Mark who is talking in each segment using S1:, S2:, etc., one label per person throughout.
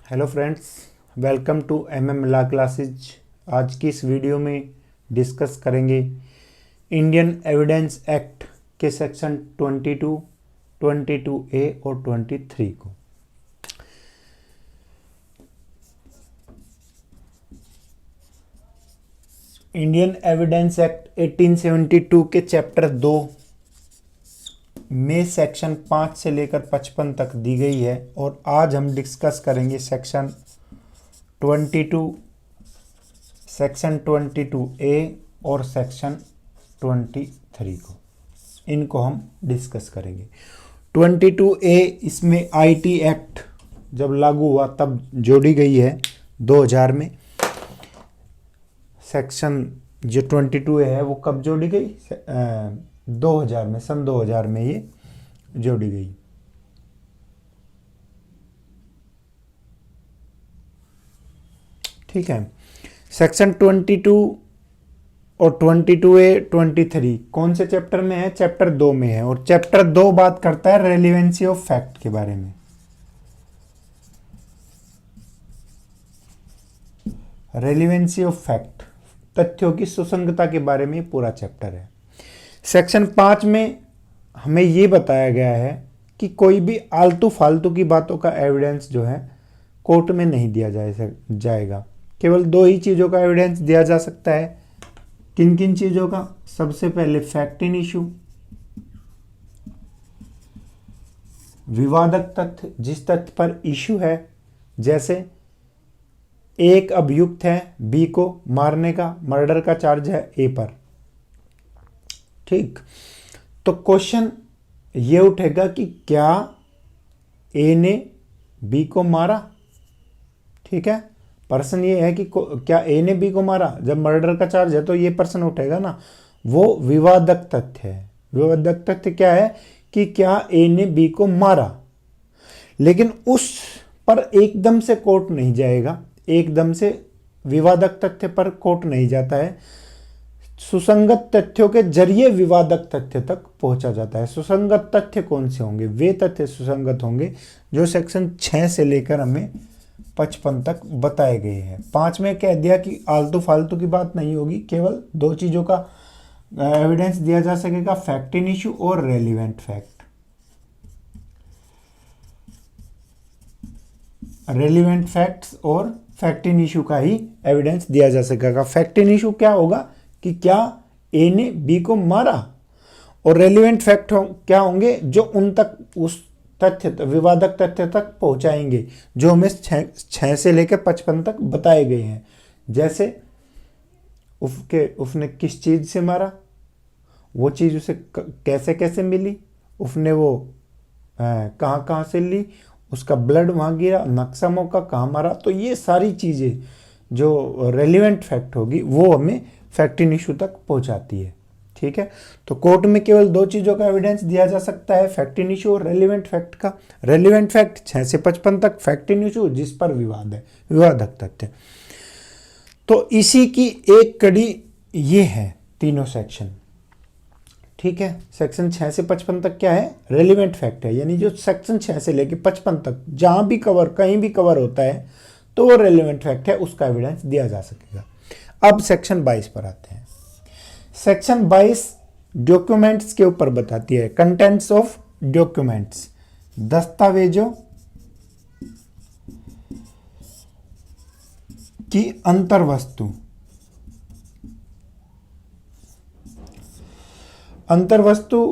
S1: Hello friends, welcome to law classes. आज की इस वीडियो में डिस्कस करेंगे इंडियन एविडेंस एक्ट के सेक्शन 22, 22A और 23 को। इंडियन एविडेंस एक्ट 1872 के चैप्टर 2 में सेक्शन 5 से लेकर 55 तक दी गई है और आज हम डिस्कस करेंगे सेक्शन 22, सेक्शन 22A और सेक्शन 23 को। इनको हम डिस्कस करेंगे। 22A इसमें आईटी एक्ट जब लागू हुआ तब जोड़ी गई है 2000 में। सेक्शन जो 22A है वो कब जोड़ी गई? 2000 में, सन 2000 में ये जोड़ी गई। ठीक है। सेक्शन 22 और 22A 23 कौन से चैप्टर में है? चैप्टर 2 में है। और चैप्टर 2 बात करता है रेलिवेंसी ऑफ फैक्ट के बारे में। रेलिवेंसी ऑफ फैक्ट, तथ्यों की सुसंगता के बारे में पूरा चैप्टर है। सेक्शन 5 में हमें ये बताया गया है कि कोई भी आलतू फालतू की बातों का एविडेंस जो है कोर्ट में नहीं दिया जाएगा। केवल 2 ही चीज़ों का एविडेंस दिया जा सकता है। किन किन चीज़ों का? सबसे पहले फैक्ट इन इशू, विवादक तथ्य, जिस तथ्य पर इशू है। जैसे एक अभियुक्त है बी को मारने का, मर्डर का चार्ज है ए पर। ठीक, तो क्वेश्चन ये उठेगा कि क्या ए ने बी को मारा? ठीक है, प्रश्न ये है कि क्या ए ने बी को मारा? जब मर्डर का चार्ज है तो ये प्रश्न उठेगा ना। वो विवादक तथ्य है। विवादक तथ्य क्या है कि क्या ए ने बी को मारा, लेकिन उस पर एकदम से कोर्ट नहीं जाएगा। एकदम से विवादक तथ्य पर कोर्ट नहीं जाता है। सुसंगत तथ्यों के जरिए विवादक तथ्य तक पहुंचा जाता है। सुसंगत तथ्य कौन से होंगे? वे तथ्य सुसंगत होंगे जो सेक्शन 6 से लेकर हमें 55 तक बताए गए हैं। 5 में कह दिया कि आलतू फालतू की बात नहीं होगी, केवल 2 चीज़ों का एविडेंस दिया जा सकेगा, फैक्ट इन इशू और रेलिवेंट फैक्ट। रेलिवेंट फैक्ट्स और फैक्ट इन इशू का ही एविडेंस दिया जा सकेगा। फैक्ट इन इशू क्या होगा कि क्या ए ने बी को मारा, और रेलिवेंट फैक्ट क्या होंगे जो उन तक, उस तथ्य, विवादक तथ्य तक पहुंचाएंगे जो हमें 6 से लेकर 55 तक बताए गए हैं। जैसे उसने किस चीज़ से मारा, वो चीज़ उसे कैसे कैसे मिली, उसने वो कहाँ कहाँ से ली, उसका ब्लड वहाँ गिरा, नक्शा मौका कहाँ मारा। तो ये सारी चीज़ें जो रेलिवेंट फैक्ट होगी वो हमें फैक्ट इन इशू तक पहुँचाती है। ठीक है, तो कोर्ट में केवल 2 चीज़ों का एविडेंस दिया जा सकता है, फैक्ट इन इशू और रेलिवेंट फैक्ट का। रेलिवेंट फैक्ट 6 से 55 तक, फैक्ट इन इशू जिस पर विवाद है, विवादक तथ्य। तो इसी की एक कड़ी ये है तीनों सेक्शन। ठीक है, सेक्शन 6 से 55 तक क्या है? रेलिवेंट फैक्ट है, यानी जो सेक्शन 6 से लेकर 55 तक जहाँ भी कवर, कहीं भी कवर होता है तो वो रेलिवेंट फैक्ट है, उसका एविडेंस दिया जा सकेगा। अब सेक्शन 22 पर आते हैं। सेक्शन 22 डॉक्यूमेंट्स के ऊपर बताती है, कंटेंट्स ऑफ डॉक्यूमेंट्स, दस्तावेजों की अंतर्वस्तु। अंतर्वस्तु,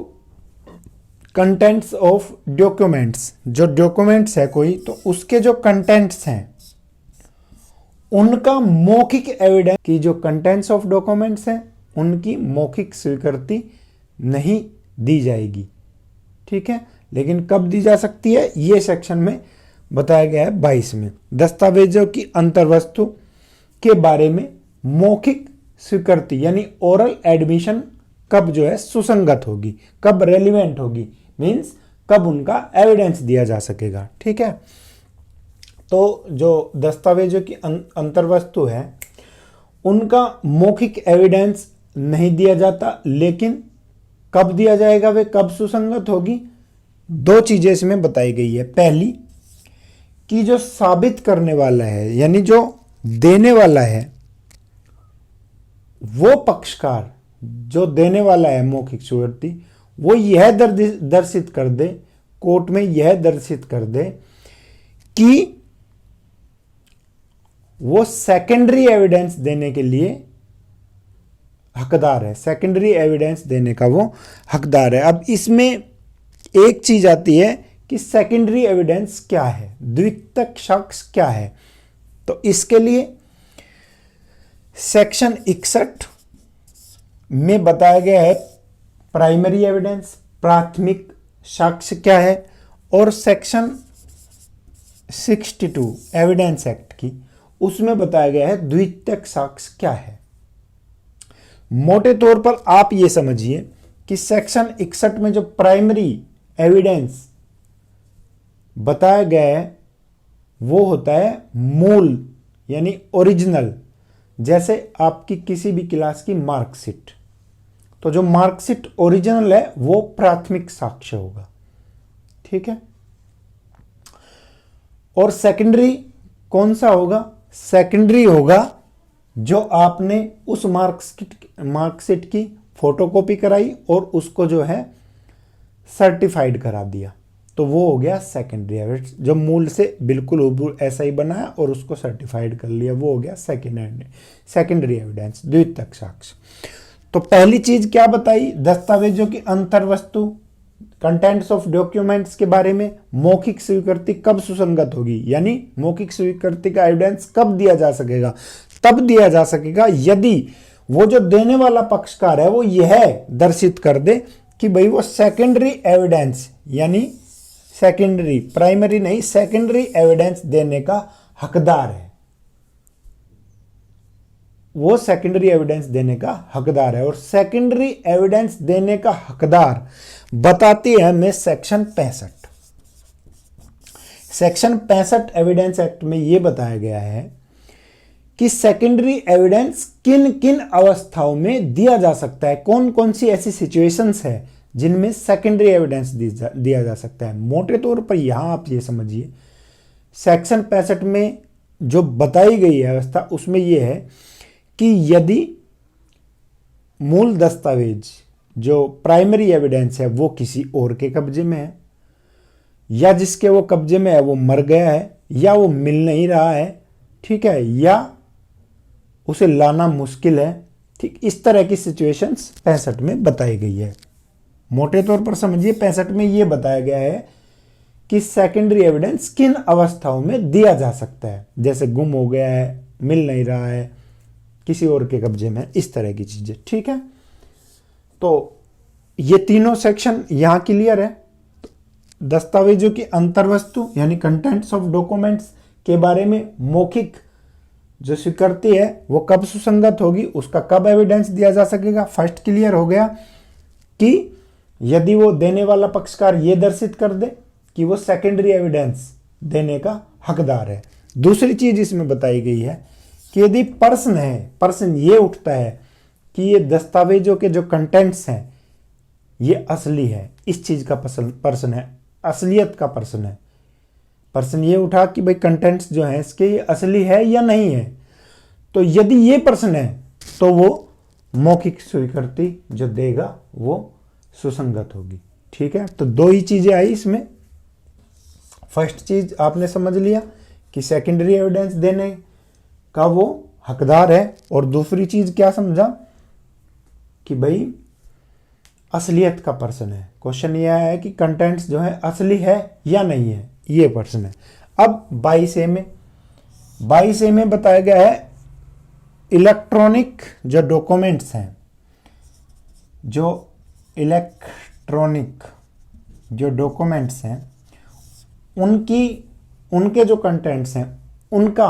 S1: कंटेंट्स ऑफ डॉक्यूमेंट्स, जो डॉक्यूमेंट्स है कोई, तो उसके जो कंटेंट्स हैं उनका मौखिक एविडेंस की, जो कंटेंट्स ऑफ डॉक्यूमेंट्स हैं उनकी मौखिक स्वीकृति नहीं दी जाएगी। ठीक है, लेकिन कब दी जा सकती है ये सेक्शन में बताया गया है 22 में। दस्तावेजों की अंतर्वस्तु के बारे में मौखिक स्वीकृति यानी ओरल एडमिशन कब जो है सुसंगत होगी, कब रेलिवेंट होगी, मीन्स कब उनका एविडेंस दिया जा सकेगा। ठीक है, तो जो दस्तावेजों की अंतर्वस्तु है उनका मौखिक एविडेंस नहीं दिया जाता, लेकिन कब दिया जाएगा, वे कब सुसंगत होगी? 2 चीजें इसमें बताई गई है। पहली कि जो साबित करने वाला है यानी जो देने वाला है वो पक्षकार, जो देने वाला है मौखिक स्वीकृति, वो यह दर्शित कर दे, कोर्ट में यह दर्शित कर दे कि वो सेकेंडरी एविडेंस देने के लिए हकदार है, सेकेंडरी एविडेंस देने का वो हकदार है। अब इसमें एक चीज आती है कि सेकेंडरी एविडेंस क्या है, द्वितीयक साक्ष्य क्या है। तो इसके लिए सेक्शन 61 में बताया गया है प्राइमरी एविडेंस, प्राथमिक साक्ष्य क्या है, और सेक्शन 62 एविडेंस एक्ट की, उसमें बताया गया है द्वितीयक साक्ष्य क्या है। मोटे तौर पर आप ये समझिए कि सेक्शन 61 में जो प्राइमरी एविडेंस बताया गया है वो होता है मूल यानी ओरिजिनल, जैसे आपकी किसी भी क्लास की मार्कशीट, तो जो मार्कशीट ओरिजिनल है वो प्राथमिक साक्ष्य होगा, ठीक है। और सेकेंडरी कौन सा होगा? सेकेंडरी होगा जो आपने उस मार्कशीट की फोटोकॉपी कराई और उसको जो है सर्टिफाइड करा दिया, तो वो हो गया सेकेंडरी एविडेंस। जो मूल से बिल्कुल हूबहू ऐसा ही बनाया और उसको सर्टिफाइड कर लिया, वो हो गया सेकेंडरी एविडेंस, द्वितीयक साक्ष्य। तो पहली चीज क्या बताई? दस्तावेजों की अंतर्वस्तु, कंटेंट्स ऑफ डॉक्यूमेंट्स के बारे में। मौखिक स्वीकृति कब सुसंगत होगी, यानी मौखिक स्वीकृति का एविडेंस कब दिया जा सकेगा? तब दिया जा सकेगा यदि वो जो देने वाला पक्षकार है वो यह दर्शित कर दे कि भाई वो सेकेंडरी एविडेंस यानी सेकेंडरी, प्राइमरी नहीं, सेकेंडरी एविडेंस देने का हकदार है, वो सेकेंडरी एविडेंस देने का हकदार है। और सेकेंडरी एविडेंस देने का हकदार बताती है हमें सेक्शन 65। सेक्शन 65 एविडेंस एक्ट में यह बताया गया है कि सेकेंडरी एविडेंस किन किन अवस्थाओं में दिया जा सकता है, कौन कौन सी ऐसी सिचुएशंस है जिनमें सेकेंडरी एविडेंस दिया जा सकता है। मोटे तौर पर यहां आप ये समझिए, सेक्शन 65 में जो बताई गई है अवस्था, उसमें यह है कि यदि मूल दस्तावेज जो प्राइमरी एविडेंस है वो किसी और के कब्जे में है, या जिसके वो कब्जे में है वो मर गया है, या वो मिल नहीं रहा है, ठीक है, या उसे लाना मुश्किल है, ठीक, इस तरह की सिचुएशंस 65 में बताई गई है। मोटे तौर पर समझिए 65 में यह बताया गया है कि सेकेंडरी एविडेंस किन अवस्थाओं में दिया जा सकता है, जैसे गुम हो गया है, मिल नहीं रहा है, किसी और के कब्जे में, इस तरह की चीजें, ठीक है। तो ये तीनों सेक्शन यहां क्लियर है। दस्तावेजों की अंतर्वस्तु यानी कंटेंट्स ऑफ डॉक्यूमेंट्स के बारे में मौखिक जो स्वीकृति है वो कब सुसंगत होगी, उसका कब एविडेंस दिया जा सकेगा, फर्स्ट क्लियर हो गया कि यदि वो देने वाला पक्षकार ये दर्शित कर दे कि वो सेकेंडरी एविडेंस देने का हकदार है। दूसरी चीज इसमें बताई गई है कि यदि प्रश्न ये उठता है कि ये दस्तावेजों के जो कंटेंट्स हैं ये असली है, इस चीज का प्रश्न है, असलियत का प्रश्न है। प्रश्न ये उठा कि भाई कंटेंट्स जो हैं इसके ये असली है या नहीं है, तो यदि ये प्रश्न है तो वो मौखिक स्वीकृति जो देगा वो सुसंगत होगी, ठीक है। तो दो ही चीजें आई इसमें। फर्स्ट चीज आपने समझ लिया कि सेकेंडरी एविडेंस देने का वो हकदार है, और दूसरी चीज क्या समझा कि भाई असलियत का प्रश्न है। क्वेश्चन यह है कि कंटेंट्स जो है असली है या नहीं है, ये प्रश्न है। अब 22A में बताया गया है इलेक्ट्रॉनिक जो डॉक्यूमेंट्स हैं, जो इलेक्ट्रॉनिक जो डॉक्यूमेंट्स हैं उनके जो कंटेंट्स हैं उनका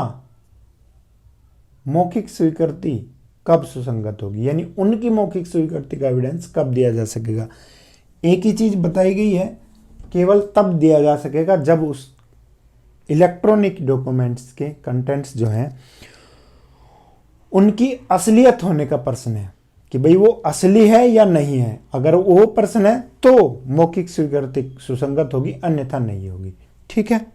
S1: मौखिक स्वीकृति कब सुसंगत होगी, यानी उनकी मौखिक स्वीकृति का एविडेंस कब दिया जा सकेगा। एक ही चीज बताई गई है, केवल तब दिया जा सकेगा जब उस इलेक्ट्रॉनिक डॉक्यूमेंट्स के कंटेंट्स जो हैं उनकी असलियत होने का प्रश्न है कि भाई वो असली है या नहीं है। अगर वो प्रश्न है तो मौखिक स्वीकृति सुसंगत होगी, अन्यथा नहीं होगी, ठीक है।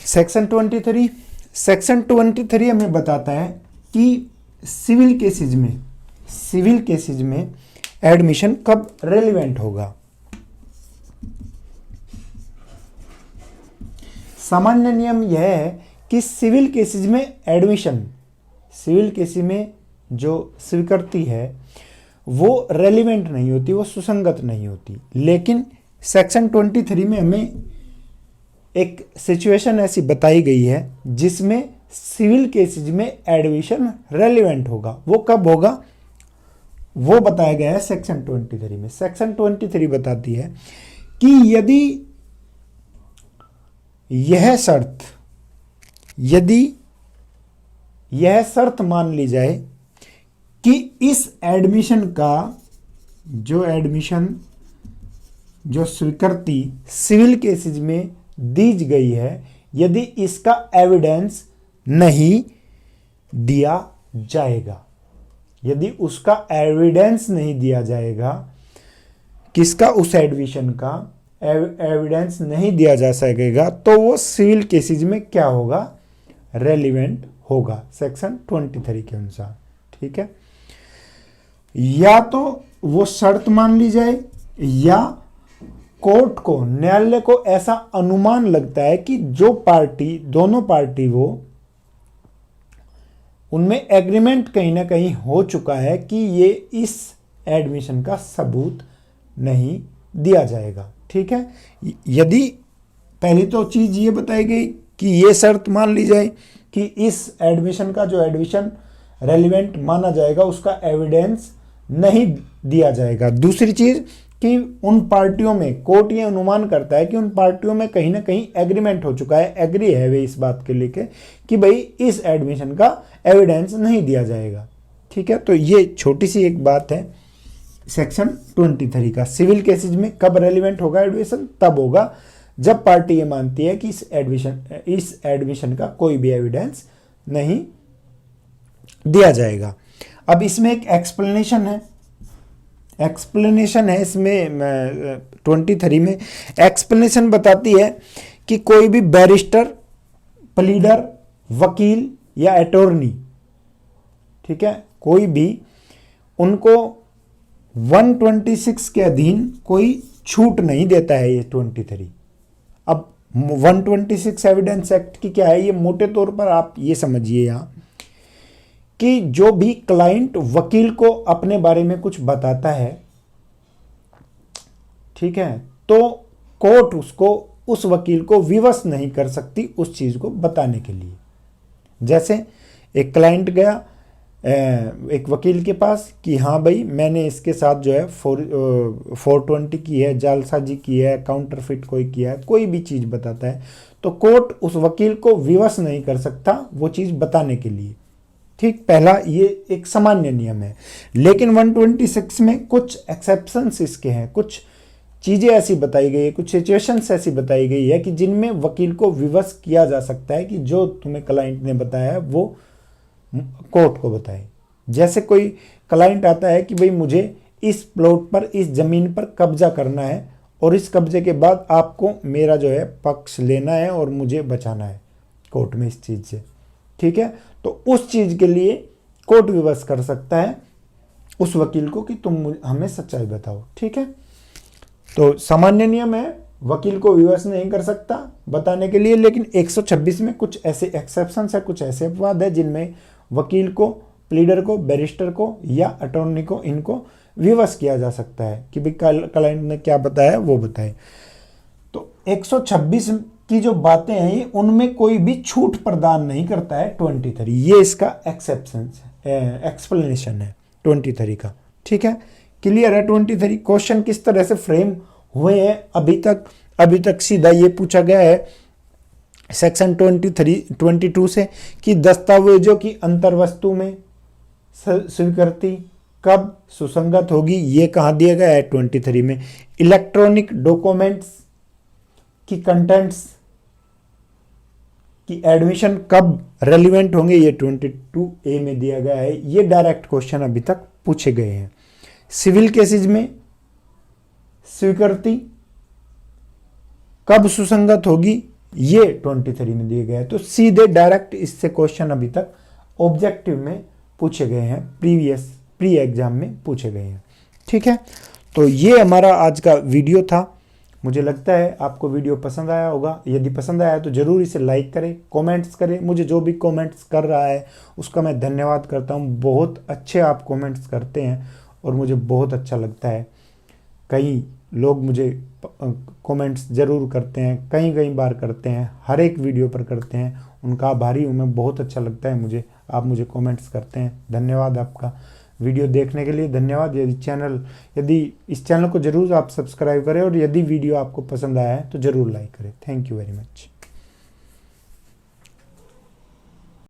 S1: सेक्शन 23 हमें बताता है कि सिविल केसेज में एडमिशन कब रेलिवेंट होगा। सामान्य नियम यह है कि सिविल केसेज में जो स्वीकृति है वो रेलिवेंट नहीं होती, वो सुसंगत नहीं होती। लेकिन सेक्शन 23 में हमें एक सिचुएशन ऐसी बताई गई है जिसमें सिविल केसेज में एडमिशन रेलिवेंट होगा। वो कब होगा वो बताया गया है सेक्शन 23 में। सेक्शन 23 बताती है कि यदि यह शर्त मान ली जाए कि इस एडमिशन का जो स्वीकृति सिविल केसेज में दी गई है, यदि इसका एविडेंस नहीं दिया जाएगा, यदि उसका एविडेंस नहीं दिया जाएगा, किसका, उस एडमिशन का एविडेंस नहीं दिया जा सकेगा, तो वो सिविल केसेज में क्या होगा, रेलिवेंट होगा सेक्शन 23 के अनुसार। ठीक है, या तो वो शर्त मान ली जाए या कोर्ट को, न्यायालय को ऐसा अनुमान लगता है कि दोनों पार्टी वो उनमें एग्रीमेंट कहीं ना कहीं हो चुका है कि ये इस एडमिशन का सबूत नहीं दिया जाएगा। ठीक है, यदि पहली तो चीज ये बताई गई कि ये शर्त मान ली जाए कि इस एडमिशन का जो एडमिशन रेलिवेंट माना जाएगा उसका एविडेंस नहीं दिया जाएगा। दूसरी चीज कि उन पार्टियों में, कोर्ट ये अनुमान करता है कि उन पार्टियों में कहीं ना कहीं एग्रीमेंट हो चुका है, एग्री है वे इस बात के लेके कि भाई इस एडमिशन का एविडेंस नहीं दिया जाएगा। ठीक है, तो ये छोटी सी एक बात है सेक्शन 23 का। सिविल केसेज में कब रेलिवेंट होगा एडमिशन, तब होगा जब पार्टी ये मानती है कि इस एडमिशन का कोई भी एविडेंस नहीं दिया जाएगा। अब इसमें एक एक्सप्लेनेशन है इसमें 23 में एक्सप्लेनेशन बताती है कि कोई भी बैरिस्टर, प्लीडर, वकील या अटॉर्नी, ठीक है, कोई भी उनको 126 के अधीन कोई छूट नहीं देता है ये 23। अब 126 एविडेंस एक्ट की क्या है, ये मोटे तौर पर आप ये समझिए यहाँ कि जो भी क्लाइंट वकील को अपने बारे में कुछ बताता है, ठीक है, तो कोर्ट उस वकील को विवश नहीं कर सकती उस चीज को बताने के लिए। जैसे एक क्लाइंट गया एक वकील के पास कि हाँ भाई मैंने इसके साथ जो है 420 की है, जालसाजी की है, काउंटरफिट कोई किया है, कोई भी चीज बताता है तो कोर्ट उस वकील को विवश नहीं कर सकता वो चीज बताने के लिए। ठीक, पहला ये एक सामान्य नियम है। लेकिन 126 में कुछ एक्सेप्शंस इसके हैं, कुछ चीजें ऐसी बताई गई है, कुछ सिचुएशंस ऐसी बताई गई है कि जिनमें वकील को विवश किया जा सकता है कि जो तुम्हें क्लाइंट ने बताया है वो कोर्ट को बताए। जैसे कोई क्लाइंट आता है कि भाई मुझे इस प्लॉट पर, इस जमीन पर कब्जा करना है और इस कब्जे के बाद आपको मेरा जो है पक्ष लेना है और मुझे बचाना है कोर्ट में इस चीज से। ठीक है, तो उस चीज के लिए कोर्ट विवश कर सकता है उस वकील को कि तुम हमें सच्चाई बताओ। ठीक है, तो सामान्य नियम है वकील को विवश नहीं कर सकता बताने के लिए। लेकिन 126 में कुछ ऐसे एक्सेप्शंस है, कुछ ऐसे अपवाद है जिनमें वकील को, प्लीडर को, बैरिस्टर को या अटॉर्नी को, इनको विवश किया जा सकता है कि भाई क्लाइंट ने क्या बताया वो बताए। तो 126 की जो बातें हैं ये उनमें कोई भी छूट प्रदान नहीं करता है 23। ये इसका एक्सप्लेनेशन है 23 का। ठीक है, क्लियर है 23। क्वेश्चन किस तरह से फ्रेम हुए हैं अभी तक सीधा ये पूछा गया है सेक्शन 22 से कि दस्तावेजों की अंतर्वस्तु में स्वीकृति कब सुसंगत होगी, ये कहाँ दिया गया है 23 में। इलेक्ट्रॉनिक डॉक्यूमेंट्स की कंटेंट्स की एडमिशन कब रेलिवेंट होंगे, ये 22A में दिया गया है। ये डायरेक्ट क्वेश्चन अभी तक पूछे गए हैं। सिविल केसेज में स्वीकृति कब सुसंगत होगी, ये 23 में दिए गए हैं। तो सीधे डायरेक्ट इससे क्वेश्चन अभी तक ऑब्जेक्टिव में पूछे गए हैं, प्री एग्जाम में पूछे गए हैं। ठीक है, तो ये हमारा आज का वीडियो था। मुझे लगता है आपको वीडियो पसंद आया होगा। यदि पसंद आया तो ज़रूर इसे लाइक करें, कमेंट्स करें। मुझे जो भी कमेंट्स कर रहा है उसका मैं धन्यवाद करता हूँ। बहुत अच्छे आप कमेंट्स करते हैं और मुझे बहुत अच्छा लगता है। कई लोग मुझे कमेंट्स ज़रूर करते हैं, कई बार करते हैं, हर एक वीडियो पर करते हैं। उनका आभारी हूँ मैं, बहुत अच्छा लगता है मुझे, आप मुझे कमेंट्स करते हैं। धन्यवाद आपका। वीडियो देखने के लिए धन्यवाद। यदि इस चैनल को ज़रूर आप सब्सक्राइब करें और यदि वीडियो आपको पसंद आया है तो ज़रूर लाइक करें। Thank you very much.